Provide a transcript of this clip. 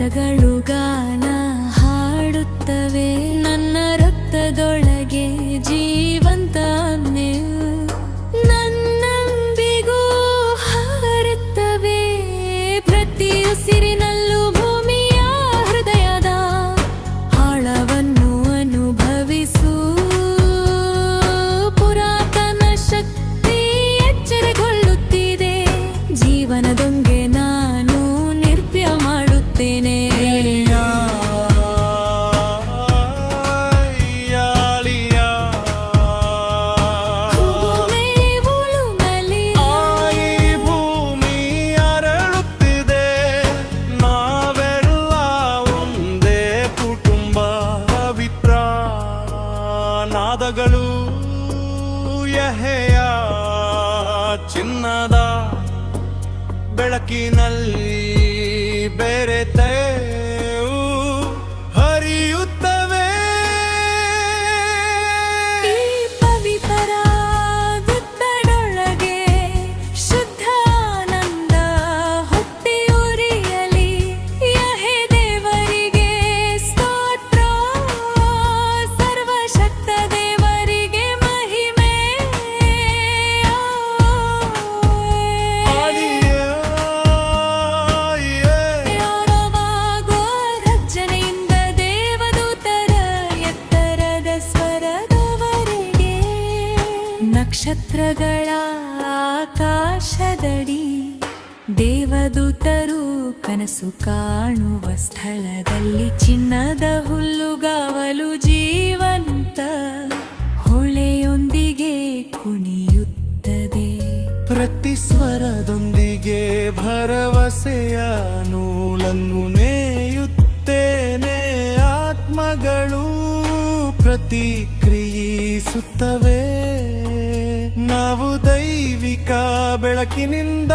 ಪದಗಳು ಗಾನ ಹಾಡುತ್ತವೆ, ನನ್ನ ರಕ್ತದೊಳಗೆ ಜೀವಂತ ನೀವು ನನ್ನಂಬಿಗೂ ಹಾರುತ್ತವೆ. ಪ್ರತಿ ಉಸಿರಿನಲ್ಲೂ ಭೂಮಿಯ ಹೃದಯದ ಆಳವನ್ನು ಅನುಭವಿಸು. ಪುರಾತನ ಶಕ್ತಿ ಎಚ್ಚರಗೊಳ್ಳುತ್ತಿದೆ, ಜೀವನದೊಂಗೆ ನಾನು ನಿರ್ಭಯ ಮಾಡುತ್ತೇನೆ. ನಾದಗಳು ಯೆಹೋವನ ಚಿನ್ನದ ಬೆಳಕಿನಲ್ಲಿ ಬೆರೆತೆವು ಹರಿಯುತ್ತವೆ. ಈ ಪವಿತ್ರ ವೃತ್ತದೊಳಗೆ ಶುದ್ಧ ಆನಂದ ಹುಟ್ಟಿ ಉರಿಯಲಿ. ಯೆಹೋವ ದೇವರಿಗೆ ಸ್ತೋತ್ರ, ಸರ್ವಶಕ್ತ ದೇವರಿಗೆ ಮಹಿಮೆ. ಯಾರವಾಗೋ ರಚನೆಯಿಂದ ದೇವದೂತರ ಎತ್ತರದ ಸ್ವರದವರೆಗೆ, ನಕ್ಷತ್ರಗಳ ಆಕಾಶದಡಿ ದೇವದೂತರು ಕನಸು ಕಾಣುವ ಸ್ಥಳದಲ್ಲಿ ಚಿನ್ನದ ಹುಲ್ಲುಗಾವಲು ಜೀವಂತ ಹೊಳೆಯೊಂದಿಗೆ ಕುಣಿಯುತ್ತದೆ. ಪ್ರತಿ ಸ್ವರದೊಂದಿಗೆ ಭರವಸೆಯ ನೂಲನ್ನು ನೇಯುತ್ತೇನೆ. ಆತ್ಮಗಳು ಪ್ರತಿಕ್ರಿಯಿಸುತ್ತವೆ, ನಾವು ದೈವಿಕ ಬೆಳಕಿನಿಂದ